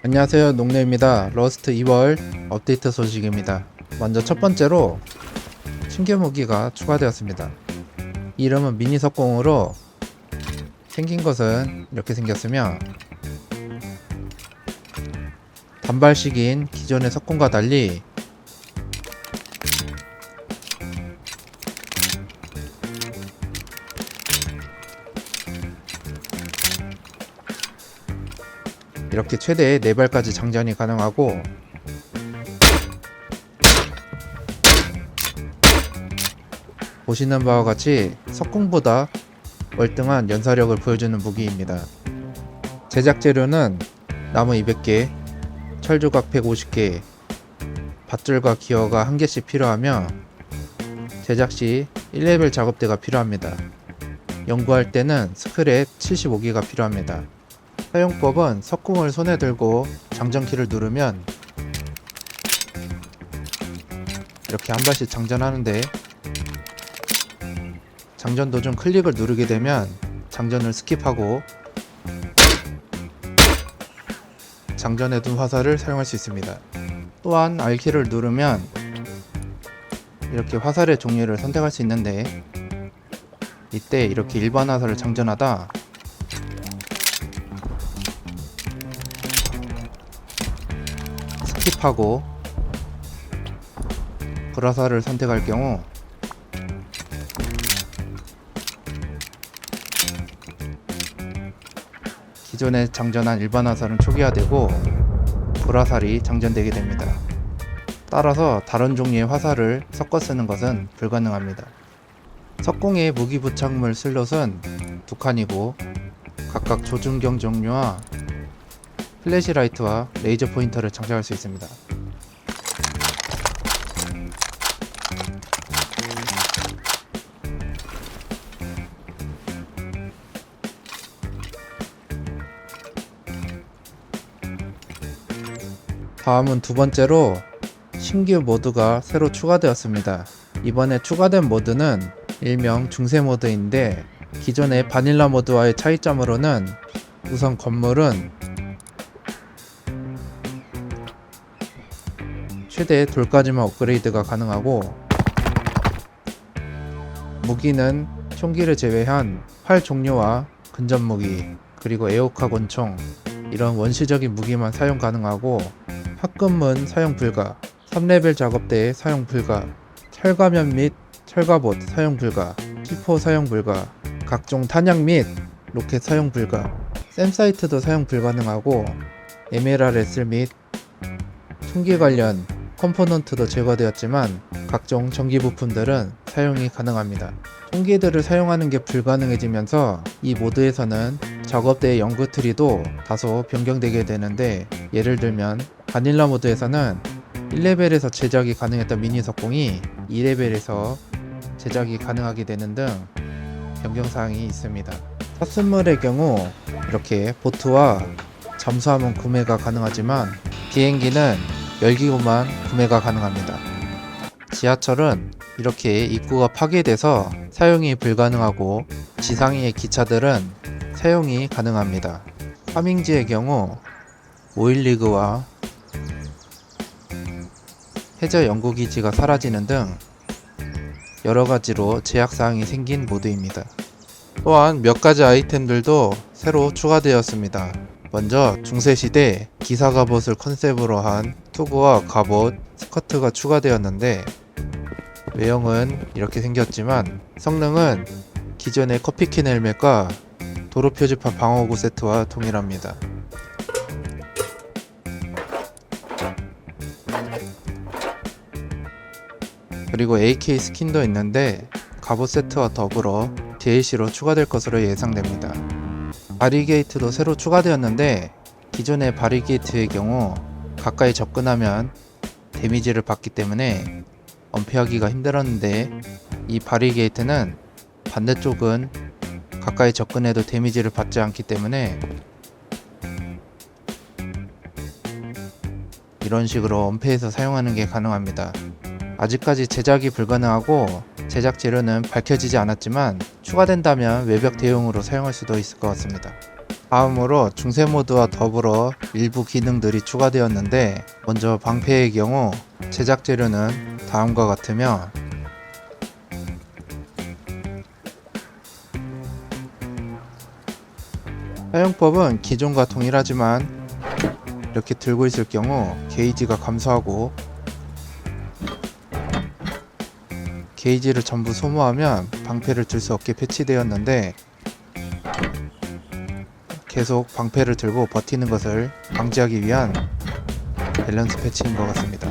안녕하세요, 농내입니다. 러스트 2월 업데이트 소식입니다. 먼저 첫 번째로 신규 무기가 추가되었습니다. 이름은 미니 석공으로 생긴 것은 이렇게 생겼으며, 단발식인 기존의 석공과 달리 이렇게 최대 4발까지 장전이 가능하고, 보시는 바와 같이 석궁보다 월등한 연사력을 보여주는 무기입니다. 제작 재료는 나무 200개, 철조각 150개, 밧줄과 기어가 1개씩 필요하며, 제작 시 1레벨 작업대가 필요합니다. 연구할 때는 스크랩 75개가 필요합니다. 사용법은 석궁을 손에 들고 장전키를 누르면 이렇게 한 발씩 장전하는데, 장전 도중 클릭을 누르게 되면 장전을 스킵하고 장전해둔 화살을 사용할 수 있습니다. 또한 R키를 누르면 이렇게 화살의 종류를 선택할 수 있는데, 이때 이렇게 일반 화살을 장전하다 스킵하고 불화살을 선택할 경우 기존에 장전한 일반 화살은 초기화되고 불화살이 장전되게 됩니다. 따라서 다른 종류의 화살을 섞어 쓰는 것은 불가능합니다. 석궁의 무기 부착물 슬롯은 2칸이고 각각 조준경 종류와 플래시라이트와 레이저 포인터를 장착할 수 있습니다. 다음은 두 번째로 신규 모드가 새로 추가되었습니다. 이번에 추가된 모드는 일명 중세 모드인데, 기존의 바닐라 모드와의 차이점으로는 우선 건물은 최대 돌까지만 업그레이드가 가능하고, 무기는 총기를 제외한 활 종류와 근접 무기, 그리고 에어카 권총, 이런 원시적인 무기만 사용 가능하고, 합금은 사용 불가, 3레벨 작업대에 사용 불가, 철가면 및 철갑옷 사용 불가, P4 사용 불가, 각종 탄약 및 로켓 사용 불가, 샘사이트도 사용 불가능하고, MLRS 및 총기 관련 컴포넌트도 제거되었지만 각종 전기 부품들은 사용이 가능합니다. 총기들을 사용하는 게 불가능해지면서 이 모드에서는 작업대의 연구 트리도 다소 변경되게 되는데, 예를 들면 바닐라 모드에서는 1레벨에서 제작이 가능했던 미니 석궁이 2레벨에서 제작이 가능하게 되는 등 변경사항이 있습니다. 탑승물의 경우 이렇게 보트와 잠수함은 구매가 가능하지만 비행기는 열기구만 구매가 가능합니다. 지하철은 이렇게 입구가 파괴돼서 사용이 불가능하고, 지상의 기차들은 사용이 가능합니다. 파밍지의 경우 오일리그와 해저 연구기지가 사라지는 등 여러가지로 제약사항이 생긴 모드입니다. 또한 몇 가지 아이템들도 새로 추가되었습니다. 먼저 중세시대 기사갑옷을 컨셉으로 한 투구와 갑옷, 스커트가 추가되었는데, 외형은 이렇게 생겼지만 성능은 기존의 커피캔 헬멧과 도로 표지판 방어구 세트와 동일합니다. 그리고 AK 스킨도 있는데 갑옷 세트와 더불어 DLC로 추가될 것으로 예상됩니다. 바리게이트도 새로 추가되었는데, 기존의 바리게이트의 경우 가까이 접근하면 데미지를 받기 때문에 엄폐하기가 힘들었는데, 이 바리게이트는 반대쪽은 가까이 접근해도 데미지를 받지 않기 때문에 이런 식으로 엄폐해서 사용하는 게 가능합니다. 아직까지 제작이 불가능하고 제작 재료는 밝혀지지 않았지만, 추가된다면 외벽 대용으로 사용할 수도 있을 것 같습니다. 다음으로 중세 모드와 더불어 일부 기능들이 추가되었는데, 먼저 방패의 경우 제작 재료는 다음과 같으며, 사용법은 기존과 동일하지만 이렇게 들고 있을 경우 게이지가 감소하고, 게이지를 전부 소모하면 방패를 들 수 없게 패치되었는데, 계속 방패를 들고 버티는 것을 방지하기 위한 밸런스 패치인 것 같습니다.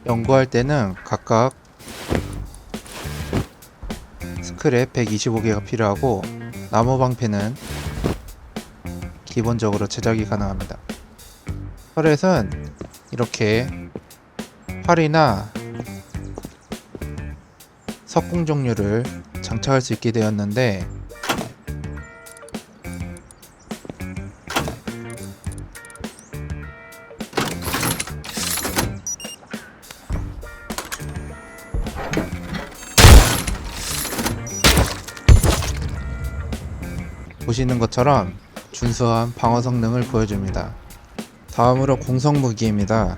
연구할 때는 각각 스크랩 125개가 필요하고, 나무 방패는 기본적으로 제작이 가능합니다. 터렛은 이렇게 활이나 석궁 종류를 장착할 수 있게 되었는데, 보시는 것처럼 준수한 방어 성능을 보여줍니다. 다음으로 공성 무기입니다.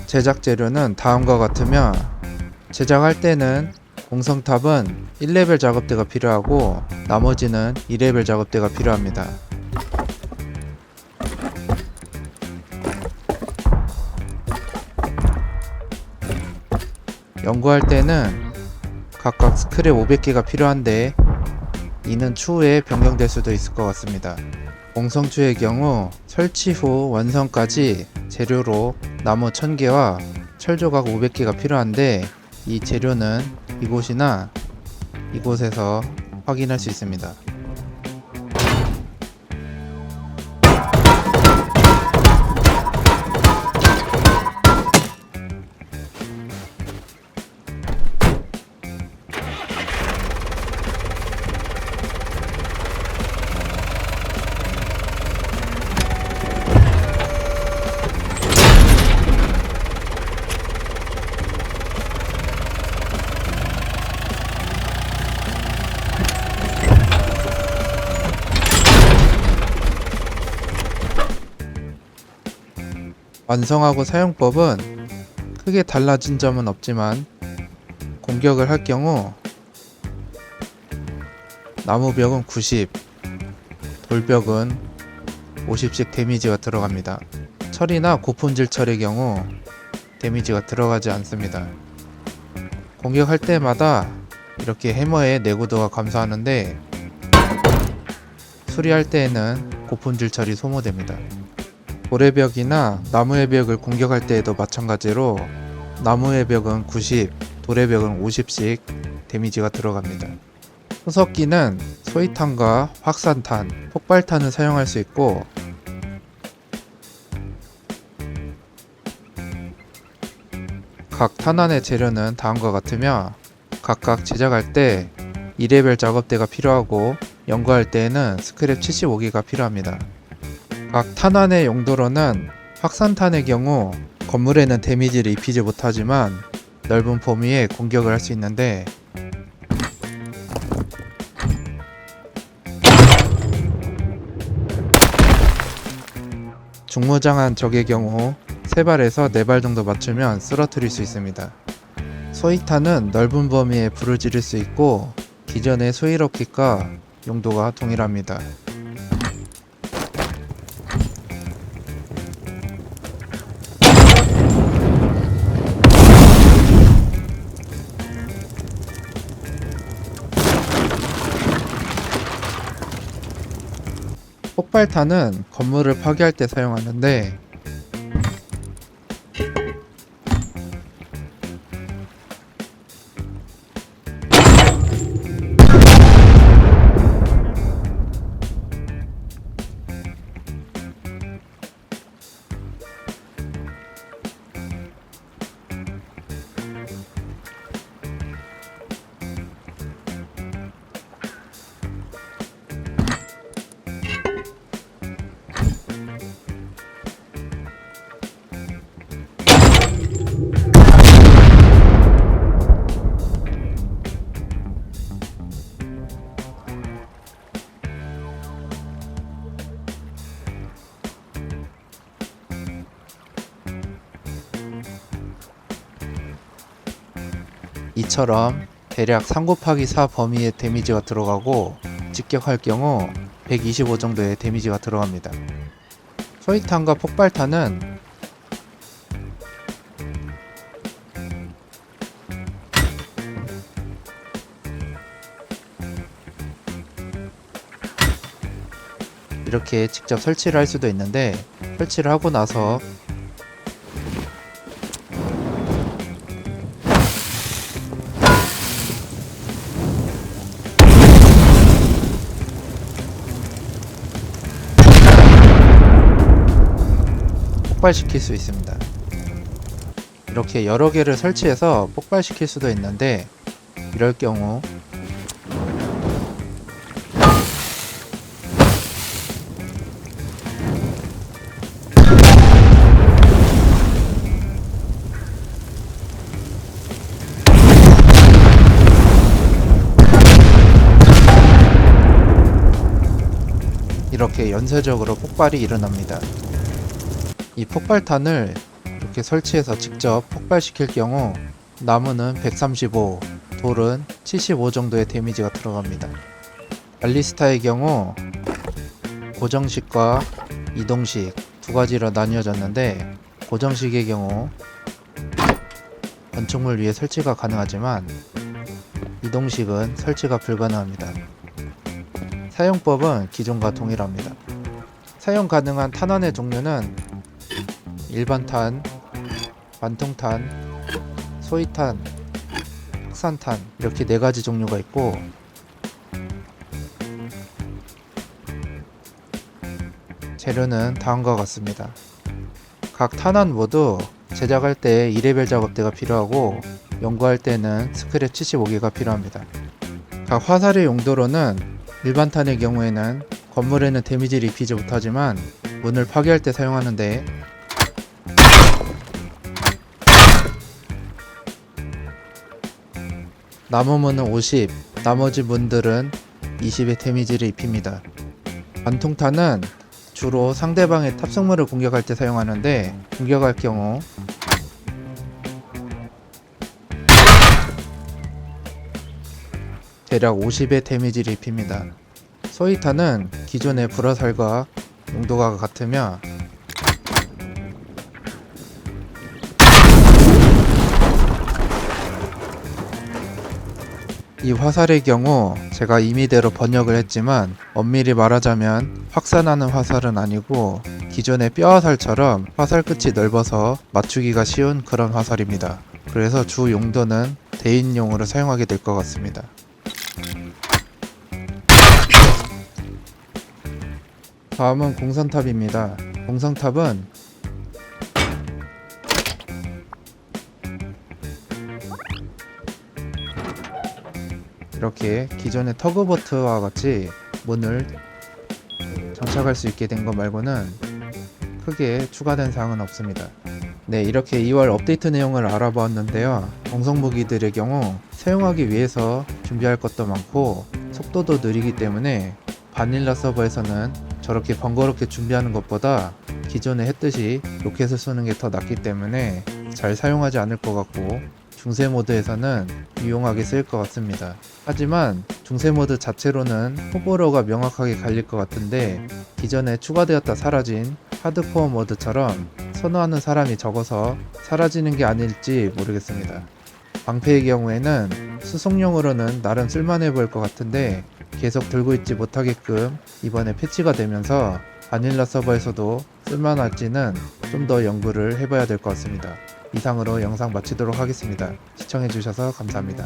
제작 재료는 다음과 같으며, 제작할 때는 공성탑은 1레벨 작업대가 필요하고 나머지는 2레벨 작업대가 필요합니다. 연구할 때는 각각 스크랩 500개가 필요한데, 이는 추후에 변경될 수도 있을 것 같습니다. 공성추의 경우 설치 후 완성까지 재료로 나무 1000개와 철조각 500개가 필요한데, 이 재료는 이곳이나 이곳에서 확인할 수 있습니다. 완성하고 사용법은 크게 달라진 점은 없지만, 공격을 할 경우 나무벽은 90, 돌벽은 50씩 데미지가 들어갑니다. 철이나 고품질 철의 경우 데미지가 들어가지 않습니다. 공격할 때마다 이렇게 해머의 내구도가 감소하는데, 수리할 때에는 고품질 철이 소모됩니다. 돌의 벽이나 나무의 벽을 공격할 때에도 마찬가지로 나무의 벽은 90, 돌의 벽은 50씩 데미지가 들어갑니다. 후석기는 소위탄과 확산탄, 폭발탄을 사용할 수 있고, 각 탄환의 재료는 다음과 같으며, 각각 제작할 때 2레벨 작업대가 필요하고, 연구할 때에는 스크랩 75개가 필요합니다. 각 탄환의 용도로는 확산탄의 경우 건물에는 데미지를 입히지 못하지만 넓은 범위에 공격을 할 수 있는데, 중무장한 적의 경우 3발에서 4발 정도 맞추면 쓰러뜨릴 수 있습니다. 소위탄은 넓은 범위에 불을 지를 수 있고, 기존의 소위로켓과 용도가 동일합니다. 폭발탄은 건물을 파괴할 때 사용하는데, 이처럼 대략 3 곱하기 4 범위의 데미지가 들어가고 직격할 경우 125 정도의 데미지가 들어갑니다. 소위탄과 폭발탄은 이렇게 직접 설치를 할 수도 있는데, 설치를 하고 나서 폭발시킬 수 있습니다. 이렇게 여러 개를 설치해서 폭발시킬 수도 있는데, 이럴 경우 이렇게 연쇄적으로 폭발이 일어납니다. 이 폭발탄을 이렇게 설치해서 직접 폭발시킬 경우 나무는 135, 돌은 75 정도의 데미지가 들어갑니다. 발리스타의 경우 고정식과 이동식 두 가지로 나뉘어졌는데, 고정식의 경우 건축물 위에 설치가 가능하지만 이동식은 설치가 불가능합니다. 사용법은 기존과 동일합니다. 사용 가능한 탄환의 종류는 일반탄, 관통탄, 소위탄, 확산탄 이렇게 4가지 종류가 있고, 재료는 다음과 같습니다. 각 탄환 모두 제작할 때 2레벨 작업대가 필요하고, 연구할 때는 스크랩 75개가 필요합니다. 각 화살의 용도로는 일반탄의 경우에는 건물에는 데미지를 입히지 못하지만 문을 파괴할 때 사용하는데, 나무 문은 50, 나머지 문들은 20의 데미지를 입힙니다. 관통탄은 주로 상대방의 탑승물을 공격할 때 사용하는데, 공격할 경우 대략 50의 데미지를 입힙니다. 소위탄은 기존의 불화살과 용도가 같으며 이 화살의 경우 제가 임의대로 번역을 했지만, 엄밀히 말하자면 확산하는 화살은 아니고 기존의 뼈화살처럼 화살 끝이 넓어서 맞추기가 쉬운 그런 화살입니다. 그래서 주 용도는 대인용으로 사용하게 될 것 같습니다. 다음은 공선탑입니다. 공선탑은 이렇게 기존의 터그보트와 같이 문을 장착할 수 있게 된 것 말고는 크게 추가된 사항은 없습니다. 네, 이렇게 2월 업데이트 내용을 알아보았는데요. 정성무기들의 경우 사용하기 위해서 준비할 것도 많고 속도도 느리기 때문에 바닐라 서버에서는 저렇게 번거롭게 준비하는 것보다 기존에 했듯이 로켓을 쏘는 게 더 낫기 때문에 잘 사용하지 않을 것 같고, 중세 모드에서는 유용하게 쓰일 것 같습니다. 하지만 중세 모드 자체로는 호불호가 명확하게 갈릴 것 같은데, 기존에 추가되었다 사라진 하드코어 모드처럼 선호하는 사람이 적어서 사라지는 게 아닐지 모르겠습니다. 방패의 경우에는 수송용으로는 나름 쓸만해 보일 것 같은데, 계속 들고 있지 못하게끔 이번에 패치가 되면서 바닐라 서버에서도 쓸만할지는 좀 더 연구를 해봐야 될 것 같습니다. 이상으로 영상 마치도록 하겠습니다. 시청해주셔서 감사합니다.